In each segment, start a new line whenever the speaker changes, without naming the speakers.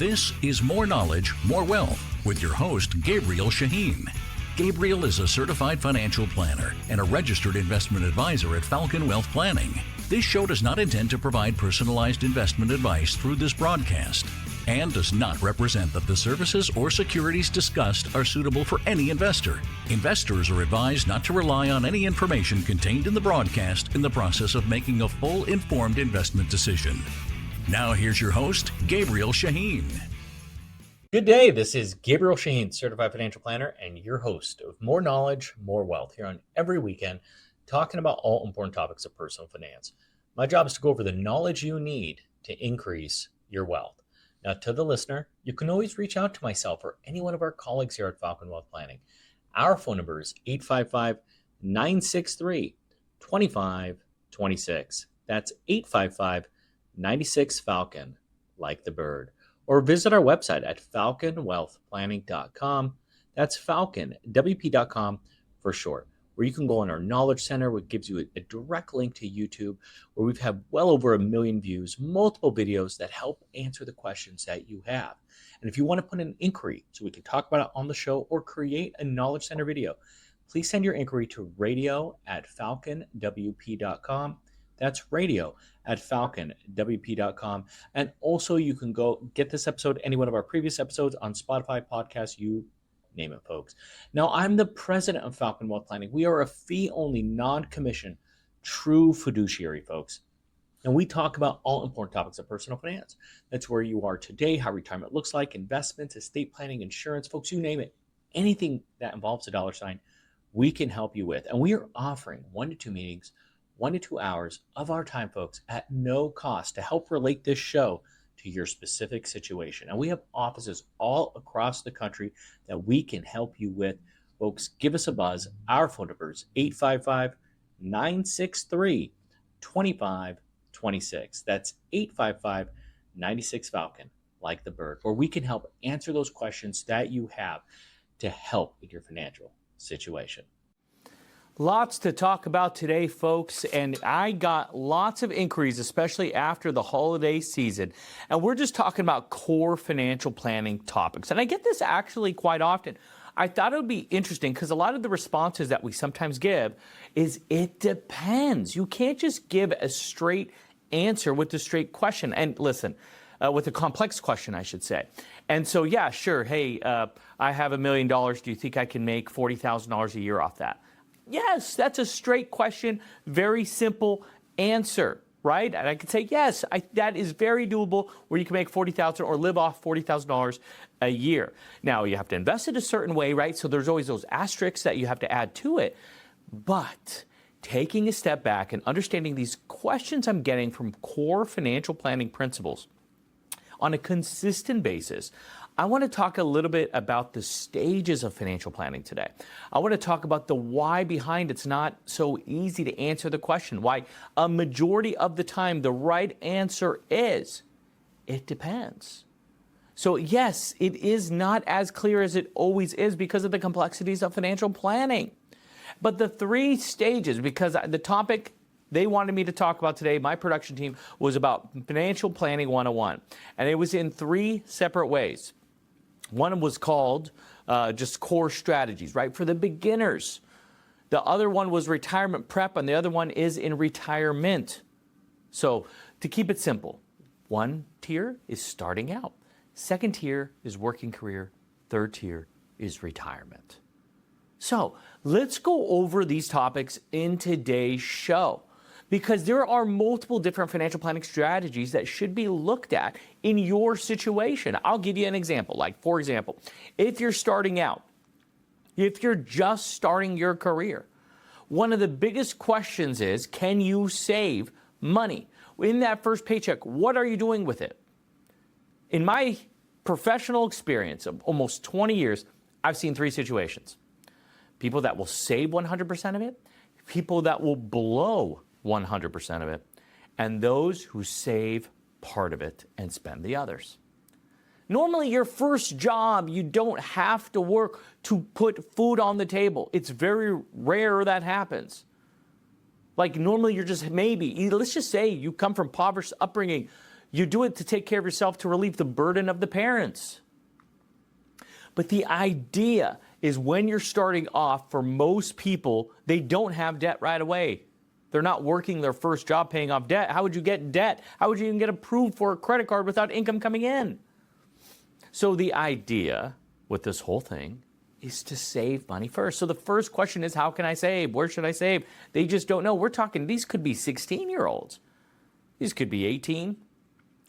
This is More Knowledge, More Wealth with your host, Gabriel Shaheen. Gabriel is a certified financial planner and a registered investment advisor at Falcon Wealth Planning. This show does not intend to provide personalized investment advice through this broadcast and does not represent that the services or securities discussed are suitable for any investor. Investors are advised not to rely on any information contained in the broadcast in the process of making a full informed investment decision. Now here's your host, Gabriel Shaheen.
Good day. This is Gabriel Shaheen, certified financial planner and your host of More Knowledge, More Wealth here on every weekend, talking about all important topics of personal finance. My job is to go over the knowledge you need to increase your wealth. Now, to the listener, you can always reach out to myself or any one of our colleagues here at Falcon Wealth Planning. Our phone number is 855-963-2526. That's 855-96-FALCON, like the bird. Or visit our website at falconwealthplanning.com. That's falconwp.com for short, where you can go on our Knowledge Center, which gives you a direct link to YouTube, where we've had well over 1 million views, multiple videos that help answer the questions that you have. And if you want to put an inquiry so we can talk about it on the show or create a Knowledge Center video, please send your inquiry to radio@falconwp.com. That's radio@falconwp.com. And also you can go get this episode, any one of our previous episodes on Spotify, podcasts, you name it, folks. Now, I'm the president of Falcon Wealth Planning. We are a fee-only, non-commission, true fiduciary, folks. And we talk about all important topics of personal finance. That's where you are today, how retirement looks like, investments, estate planning, insurance, folks, you name it. Anything that involves a dollar sign, we can help you with. And we are offering 1 to 2 meetings, 1 to 2 hours of our time, folks, at no cost to help relate this show to your specific situation. And we have offices all across the country that we can help you with. Folks, give us a buzz. Our phone number is 855-963-2526. That's 855-96-FALCON, like the bird, where we can help answer those questions that you have to help with your financial situation.
Lots to talk about today, folks, and I got lots of inquiries, especially after the holiday season. And we're just talking about core financial planning topics. And I get this actually quite often. I thought it would be interesting because a lot of the responses that we sometimes give is it depends. You can't just give a straight answer with a straight question. And listen, with a complex question, I should say. And so, yeah, sure. Hey, I have $1 million. Do you think I can make $40,000 a year off that? Yes, that's a straight question, very simple answer, right? And I could say, yes, that is very doable where you can make $40,000 or live off $40,000 a year. Now, you have to invest it a certain way, right? So there's always those asterisks that you have to add to it. But taking a step back and understanding these questions I'm getting from core financial planning principles on a consistent basis, I want to talk a little bit about the stages of financial planning today. I want to talk about the why behind it's not so easy to answer the question, why a majority of the time the right answer is, it depends. So yes, it is not as clear as it always is because of the complexities of financial planning. But the 3 stages, because the topic they wanted me to talk about today, my production team, was about Financial Planning 101. And it was in 3 separate ways. One was called just core strategies, right, for the beginners. The other one was retirement prep, and the other one is in retirement. So to keep it simple, 1 tier is starting out. 2nd tier is working career. 3rd tier is retirement. So let's go over these topics in today's show, because there are multiple different financial planning strategies that should be looked at in your situation. I'll give you an example. Like, for example, if you're starting out, if you're just starting your career, one of the biggest questions is, can you save money? In that first paycheck, what are you doing with it? In my professional experience of almost 20 years, I've seen 3 situations. People that will save 100% of it, people that will blow 100% of it, and those who save part of it and spend the others. Normally, your first job, you don't have to work to put food on the table. It's very rare that happens. Like normally you're just maybe, let's just say you come from impoverished upbringing. You do it to take care of yourself, to relieve the burden of the parents. But the idea is when you're starting off, for most people, they don't have debt right away. They're not working their first job paying off debt. How would you get debt? How would you even get approved for a credit card without income coming in? So the idea with this whole thing is to save money first. So the first question is, how can I save? Where should I save? They just don't know. We're talking, these could be 16-year-olds. These could be 18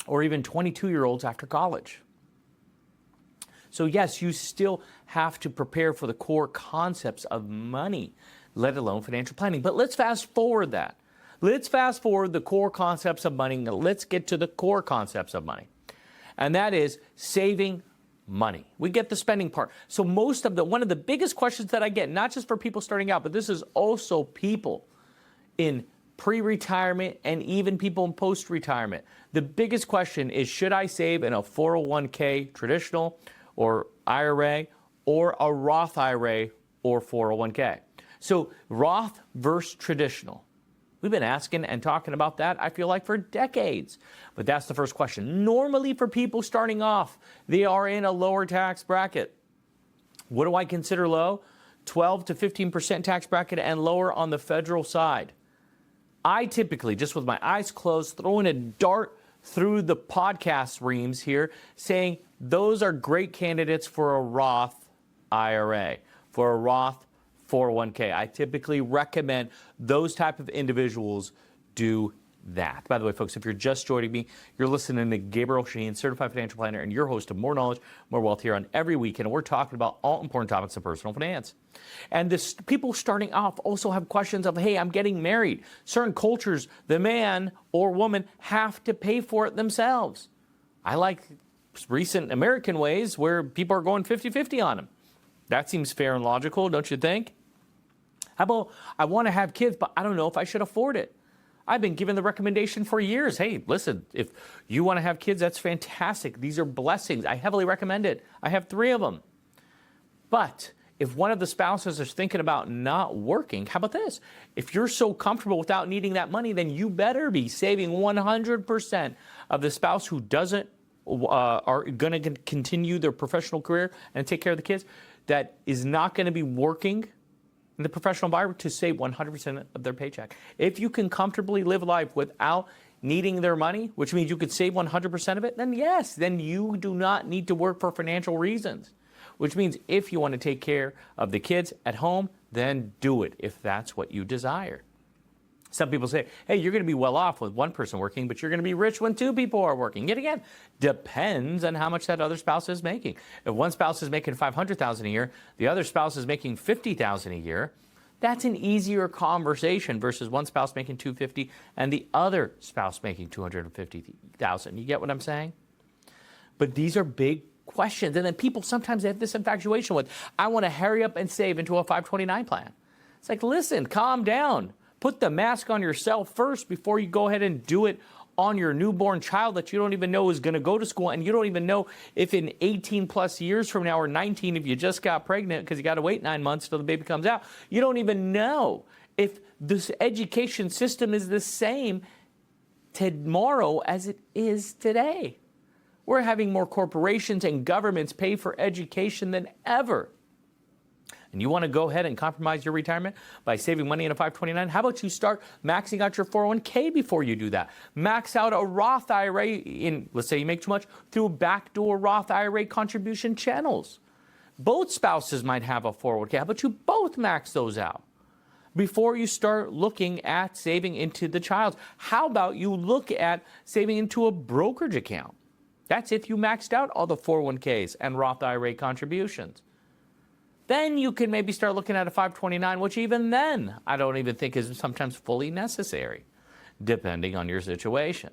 or even 22-year-olds after college. So yes, you still have to prepare for the core concepts of money, let alone financial planning. But let's fast forward that. Let's fast forward the core concepts of money. Let's get to the core concepts of money. And that is saving money. We get the spending part. So one of the biggest questions that I get, not just for people starting out, but this is also people in pre-retirement and even people in post-retirement. The biggest question is, should I save in a 401k traditional or IRA or a Roth IRA or 401k? So Roth versus traditional. We've been asking and talking about that, I feel like, for decades. But that's the first question. Normally for people starting off, they are in a lower tax bracket. What do I consider low? 12 to 15% tax bracket and lower on the federal side. I typically, just with my eyes closed, throwing a dart through the podcast reams here, saying those are great candidates for a Roth IRA, for a Roth 401k. I typically recommend those type of individuals do that. By the way, folks, if you're just joining me, you're listening to Gabriel Shaheen, Certified Financial Planner, and your host of More Knowledge, More Wealth here on every weekend. And we're talking about all important topics of personal finance. And this, people starting off also have questions of, hey, I'm getting married. Certain cultures, the man or woman have to pay for it themselves. I like recent American ways where people are going 50-50 on them. That seems fair and logical, don't you think? How about, I want to have kids, but I don't know if I should afford it. I've been given the recommendation for years. Hey, listen, if you want to have kids, that's fantastic. These are blessings. I heavily recommend it. I have 3 of them. But if one of the spouses is thinking about not working, how about this? If you're so comfortable without needing that money, then you better be saving 100% of the spouse who doesn't are going to continue their professional career and take care of the kids, that is not going to be working in the professional environment, to save 100% of their paycheck. If you can comfortably live life without needing their money, which means you could save 100% of it, then yes, then you do not need to work for financial reasons. Which means if you want to take care of the kids at home, then do it if that's what you desire. Some people say, hey, you're going to be well off with one person working, but you're going to be rich when 2 people are working. Yet again, depends on how much that other spouse is making. If one spouse is making $500,000 a year, the other spouse is making $50,000 a year, that's an easier conversation versus one spouse making $250,000 and the other spouse making $250,000. You get what I'm saying? But these are big questions. And then people sometimes have this infatuation with, I want to hurry up and save into a 529 plan. It's like, listen, calm down. Put the mask on yourself first before you go ahead and do it on your newborn child that you don't even know is going to go to school, and you don't even know if in 18 plus years from now, or 19 if you just got pregnant, because you got to wait 9 months till the baby comes out. You don't even know if this education system is the same tomorrow as it is today. We're having more corporations and governments pay for education than ever. And you want to go ahead and compromise your retirement by saving money in a 529? How about you start maxing out your 401k before you do that? Max out a Roth IRA in, let's say you make too much, through backdoor Roth IRA contribution channels. Both spouses might have a 401k. How about you both max those out before you start looking at saving into the child's? How about you look at saving into a brokerage account? That's if you maxed out all the 401ks and Roth IRA contributions. Then you can maybe start looking at a 529, which even then I don't even think is sometimes fully necessary, depending on your situation.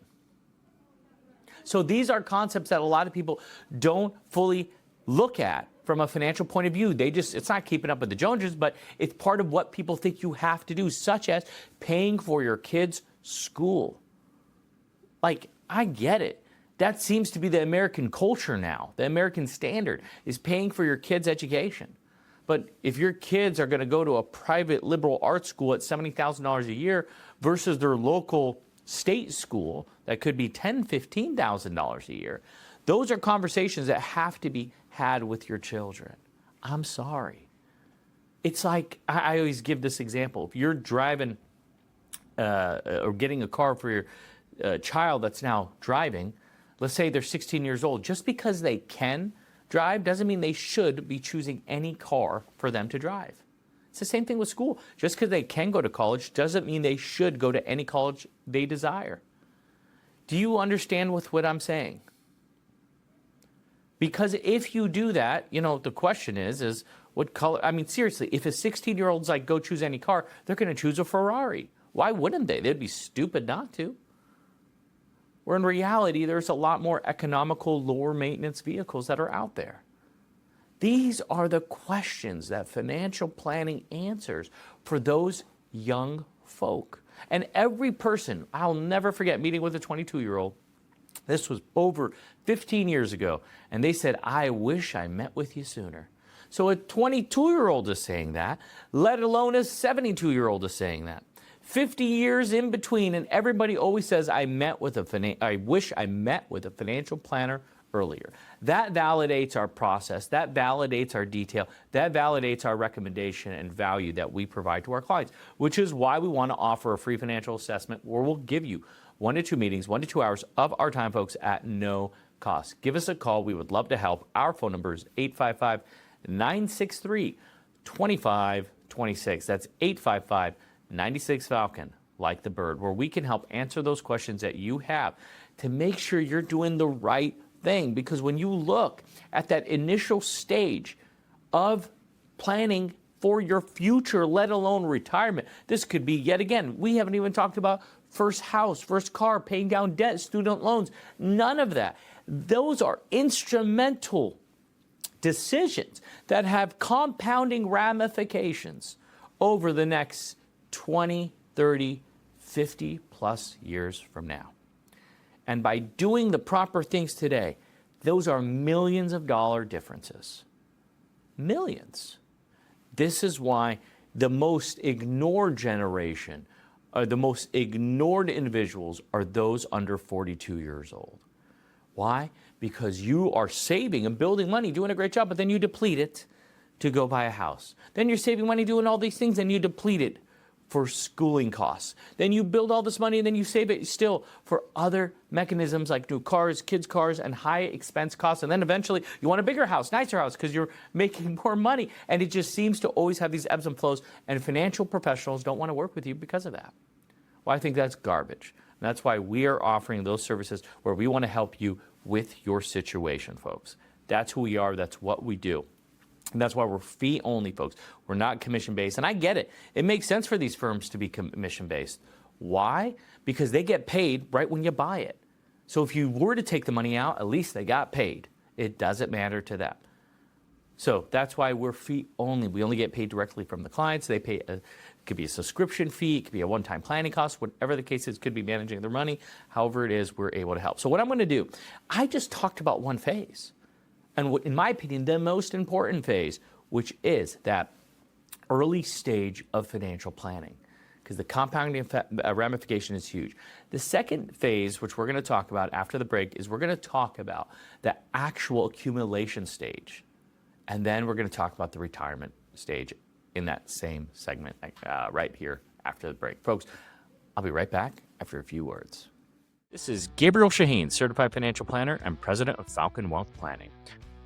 So these are concepts that a lot of people don't fully look at from a financial point of view. It's not keeping up with the Joneses, but it's part of what people think you have to do, such as paying for your kids' school. Like, I get it. That seems to be the American culture now. The American standard is paying for your kids' education. But if your kids are going to go to a private liberal arts school at $70,000 a year versus their local state school that could be $10,000, $15,000 a year. Those are conversations that have to be had with your children. I'm sorry. It's like, I always give this example. If you're driving or getting a car for your child that's now driving, let's say they're 16 years old, just because they can drive doesn't mean they should be choosing any car for them to drive. It's the same thing with school. Just because they can go to college doesn't mean they should go to any college they desire. Do you understand with what I'm saying? Because if you do that, you know, the question is what color? I mean, seriously, if a 16-year-old's like, go choose any car, they're going to choose a Ferrari. Why wouldn't they? They'd be stupid not to. Where in reality, there's a lot more economical, lower maintenance vehicles that are out there. These are the questions that financial planning answers for those young folk. And every person, I'll never forget meeting with a 22-year-old. This was over 15 years ago. And they said, I wish I met with you sooner. So a 22-year-old is saying that, let alone a 72-year-old is saying that. 50 years in between, and everybody always says, I wish I met with a financial planner earlier. That validates our process, that validates our detail, that validates our recommendation and value that we provide to our clients, which is why we want to offer a free financial assessment where we'll give you 1 to 2 meetings, 1 to 2 hours of our time, folks, at no cost. Give us a call. We would love to help. Our phone number is 855-963-2526. That's 855-96-FALCON, like the bird, where we can help answer those questions that you have to make sure you're doing the right thing. Because when you look at that initial stage of planning for your future, let alone retirement, this could be, yet again, we haven't even talked about first house, first car, paying down debt, student loans, none of that. Those are instrumental decisions that have compounding ramifications over the next 20, 30, 50 plus years from now. And by doing the proper things today, those are millions of dollar differences. Millions. This is why the most ignored generation, the most ignored individuals are those under 42 years old. Why? Because you are saving and building money, doing a great job, but then you deplete it to go buy a house. Then you're saving money doing all these things and you deplete it for schooling costs. Then you build all this money and then you save it still for other mechanisms like new cars, kids' cars, and high expense costs. And then eventually you want a bigger house, nicer house, because you're making more money. And it just seems to always have these ebbs and flows. And financial professionals don't want to work with you because of that. Well, I think that's garbage. And that's why we are offering those services where we want to help you with your situation, folks. That's who we are. That's what we do. And that's why we're fee only, folks. We're not commission based. And I get it. It makes sense for these firms to be commission based. Why? Because they get paid right when you buy it. So if you were to take the money out, at least they got paid. It doesn't matter to them. So that's why we're fee only. We only get paid directly from the clients. They pay, it could be a subscription fee, it could be a one-time planning cost, whatever the case is, could be managing their money. However it is, we're able to help. So what I'm going to do, I just talked about one phase. And in my opinion, the most important phase, which is that early stage of financial planning, because the compounding ramification is huge. The second phase, which we're going to talk about after the break, is we're going to talk about the actual accumulation stage. And then we're going to talk about the retirement stage in that same segment right here after the break. Folks, I'll be right back after a few words. This is Gabriel Shaheen, Certified Financial Planner and President of Falcon Wealth Planning.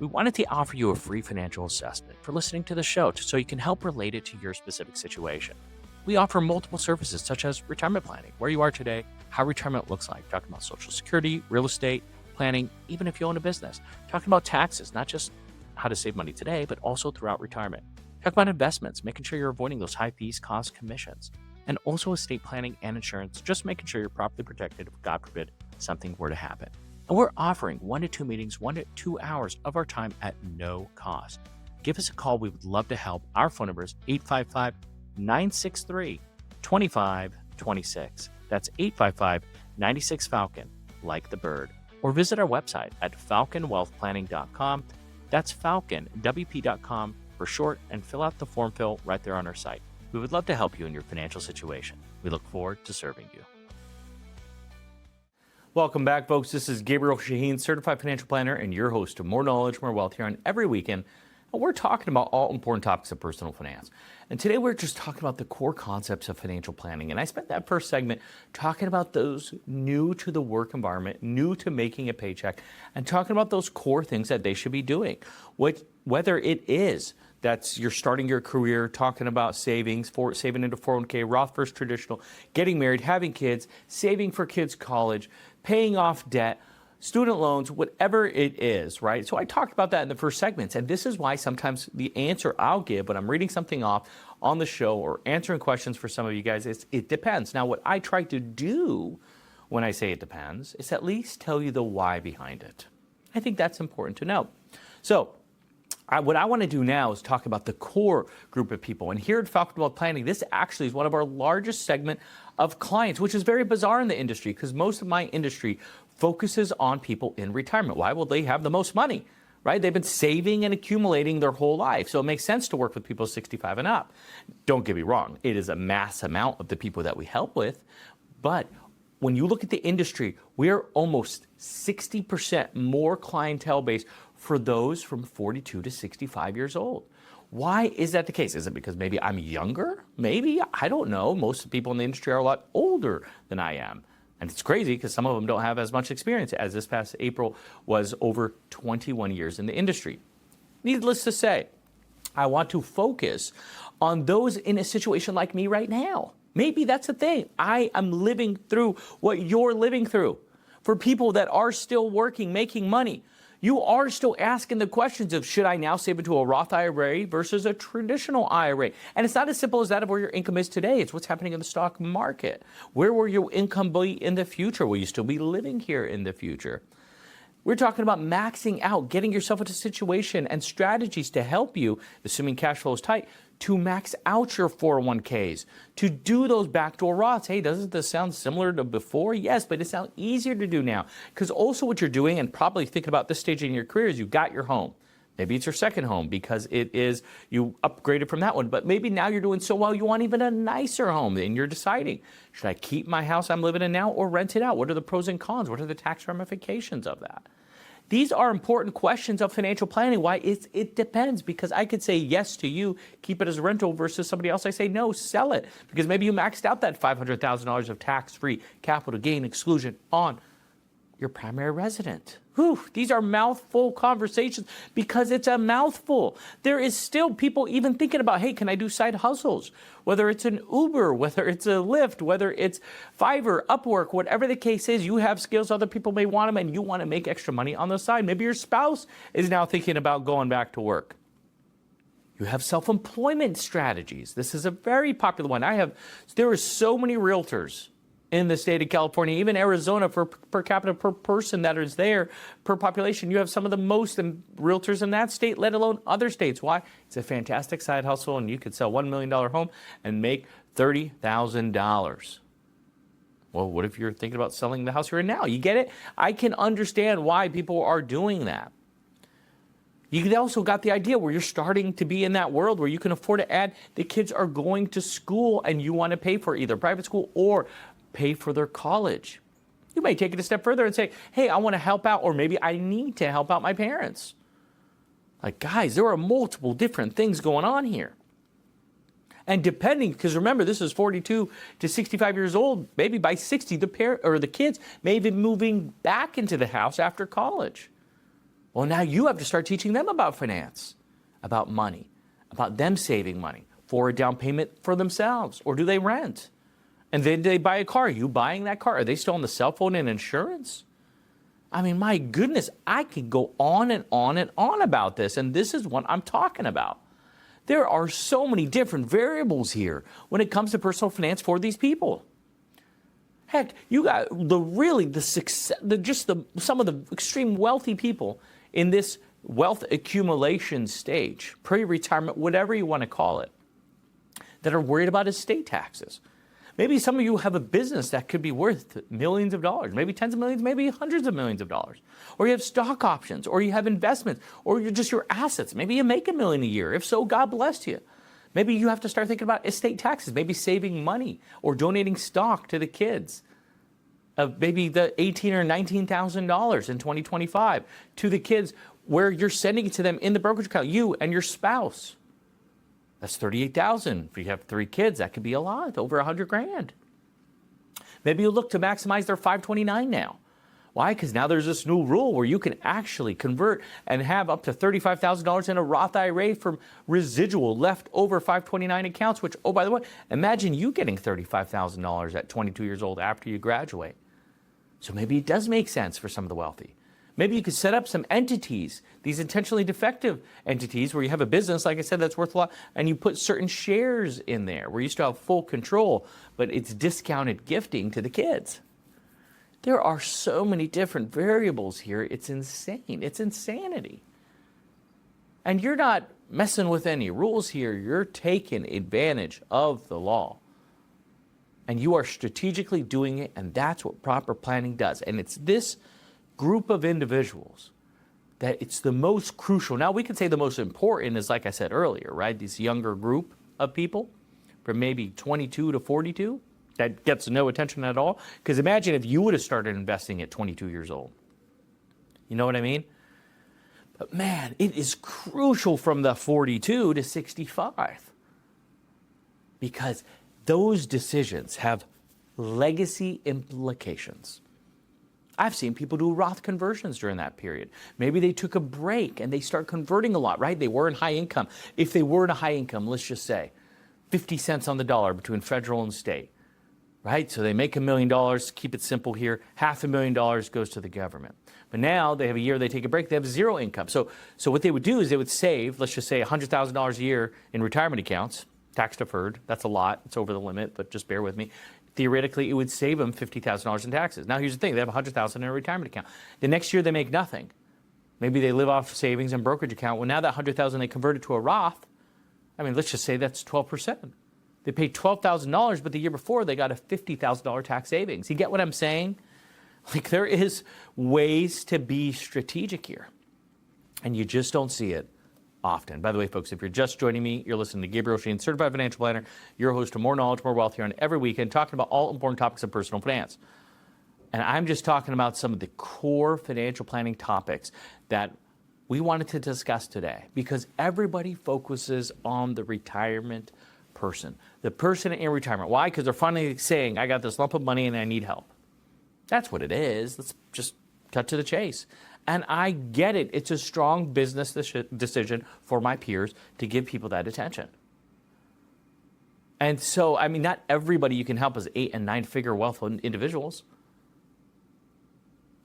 We wanted to offer you a free financial assessment for listening to the show so you can help relate it to your specific situation. We offer multiple services such as retirement planning, where you are today, how retirement looks like, talking about Social Security, real estate, planning, even if you own a business, talking about taxes, not just how to save money today, but also throughout retirement. Talk about investments, making sure you're avoiding those high fees, costs, commissions, and also estate planning and insurance, just making sure you're properly protected if, God forbid, something were to happen. And we're offering 1 to 2 meetings, 1 to 2 hours of our time at no cost. Give us a call. We would love to help. Our phone number is 855-963-2526. That's 855-96-FALCON, like the bird. Or visit our website at falconwealthplanning.com. That's falconwp.com for short, and fill out the form fill right there on our site. We would love to help you in your financial situation. We look forward to serving you. Welcome back, folks. This is Gabriel Shaheen, certified financial planner, and your host of More Knowledge, More Wealth here on every weekend. And we're talking about all important topics of personal finance. And today we're just talking about the core concepts of financial planning. And I spent that first segment talking about those new to the work environment, new to making a paycheck, and talking about those core things that they should be doing. Whether it is that's you're starting your career, talking about savings, saving into 401k, Roth versus traditional, getting married, having kids, saving for kids' college, paying off debt, student loans, whatever it is, right? So I talked about that in the first segments, and this is why sometimes the answer I'll give when I'm reading something off on the show or answering questions for some of you guys is it depends. Now, what I try to do when I say it depends is at least tell you the why behind it. I think that's important to know. So what I want to do now is talk about the core group of people. And here at Falcon Wealth Planning, this actually is one of our largest segment of clients, which is very bizarre in the industry because most of my industry focuses on people in retirement. Why? Well, they have the most money, right? They've been saving and accumulating their whole life. So it makes sense to work with people 65 and up. Don't get me wrong. It is a mass amount of the people that we help with. But when you look at the industry, we're almost 60% more clientele base for those from 42 to 65 years old. Why is that the case? Is it because maybe I'm younger? Maybe, I don't know. Most people in the industry are a lot older than I am. And it's crazy because some of them don't have as much experience as this past April was over 21 years in the industry. Needless to say, I want to focus on those in a situation like me right now. Maybe that's the thing. I am living through what you're living through. For people that are still working, making money, you are still asking the questions of should I now save into a Roth IRA versus a traditional IRA? And it's not as simple as that of where your income is today. It's what's happening in the stock market. Where will your income be in the future? Will you still be living here in the future? We're talking about maxing out, getting yourself into a situation and strategies to help you, assuming cash flow is tight, to max out your 401ks, to do those backdoor Roths. Hey, doesn't this sound similar to before? Yes, but it sounds easier to do now. Because also what you're doing, and probably thinking about this stage in your career, is you got your home. Maybe it's your second home because it is, you upgraded from that one. But maybe now you're doing so well, you want even a nicer home. And you're deciding, should I keep my house I'm living in now or rent it out? What are the pros and cons? What are the tax ramifications of that? These are important questions of financial planning. Why? It depends, because I could say yes to you, keep it as a rental, versus somebody else I say no, sell it. Because maybe you maxed out that $500,000 of tax-free capital gain exclusion on your primary resident. Whew, these are mouthful conversations because it's a mouthful. There is still people even thinking about, hey, can I do side hustles? Whether it's an Uber, whether it's a Lyft, whether it's Fiverr, Upwork, whatever the case is, you have skills, other people may want them, and you want to make extra money on the side. Maybe your spouse is now thinking about going back to work. You have self-employment strategies. This is a very popular one. There are so many realtors in the state of California, even Arizona, for per capita per person that is there, per population. You have some of the most realtors in that state, let alone other states. Why? It's a fantastic side hustle, and you could sell $1 million home and make $30,000. Well, what if you're thinking about selling the house you're in now? You get it? I can understand why people are doing that. You also got the idea where you're starting to be in that world where you can afford to add, the kids are going to school and you want to pay for either private school or pay for their college. You may take it a step further and say, hey, I want to help out, or maybe I need to help out my parents. Like, guys, there are multiple different things going on here. And depending, because remember, this is 42 to 65 years old, maybe by 60, the kids may be moving back into the house after college. Well, now you have to start teaching them about finance, about money, about them saving money for a down payment for themselves, or do they rent? And then they buy a car. Are you buying that car? Are they still on the cell phone and insurance? I mean, my goodness, I could go on and on and on about this, and this is what I'm talking about. There are so many different variables here when it comes to personal finance for these people. Heck, you got some of the extreme wealthy people in this wealth accumulation stage, pre-retirement, whatever you want to call it, that are worried about estate taxes. Maybe some of you have a business that could be worth millions of dollars, maybe tens of millions, maybe hundreds of millions of dollars. Or you have stock options, or you have investments, or you're just your assets. Maybe you make $1 million a year. If so, God bless you. Maybe you have to start thinking about estate taxes, maybe saving money or donating stock to the kids. of maybe the $18,000 or $19,000 in 2025 to the kids, where you're sending it to them in the brokerage account, you and your spouse. That's $38,000. If you have 3 kids, that could be a lot, over $100,000. Maybe you look to maximize their 529 now. Why? Because now there's this new rule where you can actually convert and have up to $35,000 in a Roth IRA from residual leftover 529 accounts, which, oh, by the way, imagine you getting $35,000 at 22 years old after you graduate. So maybe it does make sense for some of the wealthy. Maybe you could set up some entities, these intentionally defective entities where you have a business, like I said, that's worth a lot, and you put certain shares in there where you still have full control, but it's discounted gifting to the kids. There are so many different variables here. It's insane. It's insanity. And you're not messing with any rules here. You're taking advantage of the law. And you are strategically doing it, and that's what proper planning does. And it's this group of individuals that it's the most crucial. Now, we could say the most important is, like I said earlier, right? This younger group of people from maybe 22 to 42 that gets no attention at all. Because imagine if you would have started investing at 22 years old. You know what I mean? But man, it is crucial from the 42 to 65. Because those decisions have legacy implications. I've seen people do Roth conversions during that period. Maybe they took a break and they start converting a lot, right? They were in high income. If they were in a high income, let's just say 50 cents on the dollar between federal and state, right? So they make $1 million, keep it simple here, $500,000 goes to the government. But now they have a year, they take a break, they have zero income. So what they would do is they would save, let's just say $100,000 a year in retirement accounts, tax deferred. That's a lot, it's over the limit, but just bear with me. Theoretically, it would save them $50,000 in taxes. Now, here's the thing. They have $100,000 in a retirement account. The next year, they make nothing. Maybe they live off savings and brokerage account. Well, now that $100,000 they converted to a Roth, I mean, let's just say that's 12%. They paid $12,000, but the year before, they got a $50,000 tax savings. You get what I'm saying? Like, there is ways to be strategic here, and you just don't see it often. By the way, folks, if you're just joining me, you're listening to Gabriel Shaheen, Certified Financial Planner, your host of More Knowledge, More Wealth here on every weekend, talking about all important topics of personal finance. And I'm just talking about some of the core financial planning topics that we wanted to discuss today, because everybody focuses on the retirement person, the person in retirement. Why? Because they're finally saying, I got this lump of money and I need help. That's what it is. Let's just cut to the chase. And I get it. It's a strong business decision for my peers to give people that attention. And so, I mean, not everybody you can help is 8- and 9-figure wealth individuals.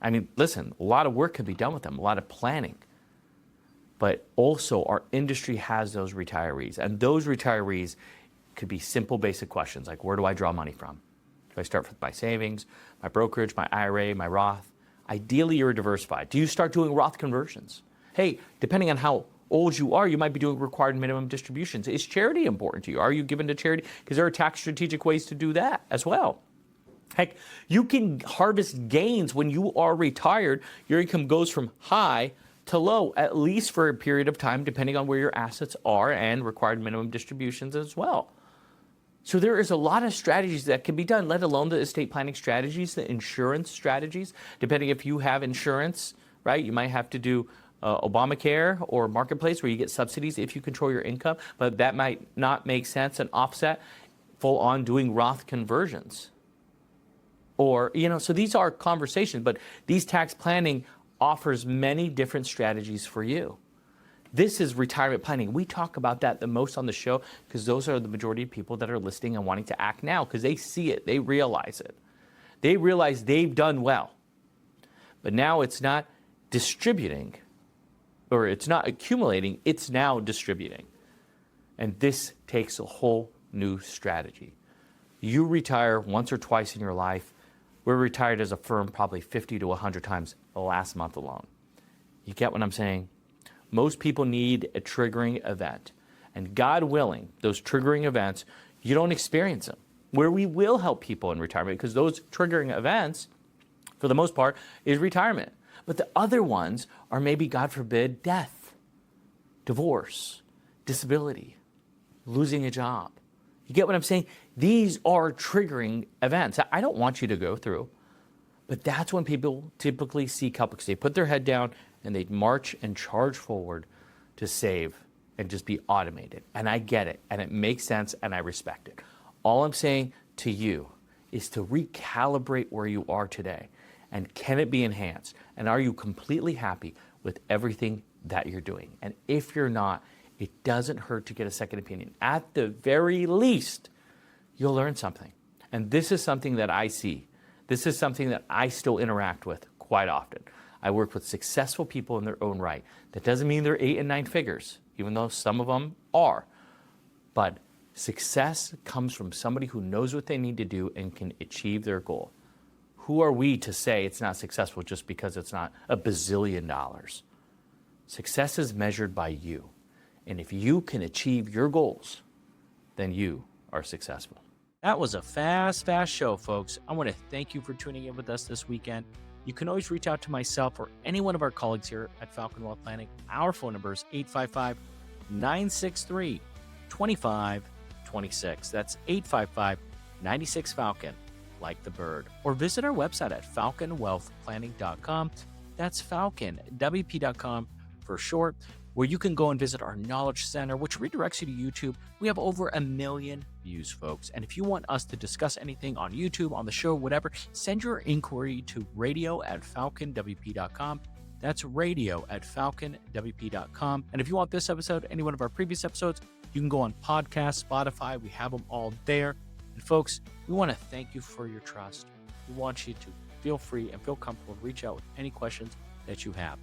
I mean, listen, a lot of work can be done with them, a lot of planning. But also, our industry has those retirees. And those retirees could be simple, basic questions like, where do I draw money from? Do I start with my savings, my brokerage, my IRA, my Roth? Ideally, you're diversified. Do you start doing Roth conversions? Hey, depending on how old you are, you might be doing required minimum distributions. Is charity important to you? Are you given to charity? Because there are tax strategic ways to do that as well. Heck, you can harvest gains when you are retired. Your income goes from high to low, at least for a period of time, depending on where your assets are and required minimum distributions as well. So there is a lot of strategies that can be done, let alone the estate planning strategies, the insurance strategies. Depending if you have insurance, right, you might have to do Obamacare or Marketplace where you get subsidies if you control your income, but that might not make sense and offset full on doing Roth conversions. Or, you know, so these are conversations, but these tax planning offers many different strategies for you. This is retirement planning. We talk about that the most on the show because those are the majority of people that are listening and wanting to act now because they see it, they realize it. They realize they've done well. But now it's not distributing, or it's not accumulating, it's now distributing. And this takes a whole new strategy. You retire once or twice in your life. We're retired as a firm probably 50 to 100 times the last month alone. You get what I'm saying? Most people need a triggering event. And God willing, those triggering events, you don't experience them. Where we will help people in retirement, because those triggering events, for the most part, is retirement. But the other ones are maybe, God forbid, death, divorce, disability, losing a job. You get what I'm saying? These are triggering events. I don't want you to go through But that's when people typically seek help because they put their head down and they march and charge forward to save and just be automated. And I get it, and it makes sense, and I respect it. All I'm saying to you is to recalibrate where you are today. And can it be enhanced? And are you completely happy with everything that you're doing? And if you're not, it doesn't hurt to get a second opinion. At the very least, you'll learn something. And this is something that I see. This is something that I still interact with quite often. I work with successful people in their own right. That doesn't mean they're 8 and 9 figures, even though some of them are. But success comes from somebody who knows what they need to do and can achieve their goal. Who are we to say it's not successful just because it's not a bazillion dollars? Success is measured by you. And if you can achieve your goals, then you are successful.
That was a fast show, folks. I want to thank you for tuning in with us this weekend. You can always reach out to myself or any one of our colleagues here at Falcon Wealth Planning. Our phone number is 855-963-2526. That's 855-96-FALCON, like the bird. Or visit our website at falconwealthplanning.com. That's falconwp.com for short, where you can go and visit our Knowledge Center, which redirects you to YouTube. We have over 1 million views, folks. And if you want us to discuss anything on YouTube, on the show, whatever, send your inquiry to radio@falconwp.com. That's radio@falconwp.com. And if you want this episode, any one of our previous episodes, you can go on podcast, Spotify. We have them all there. And folks, we want to thank you for your trust. We want you to feel free and feel comfortable to reach out with any questions that you have.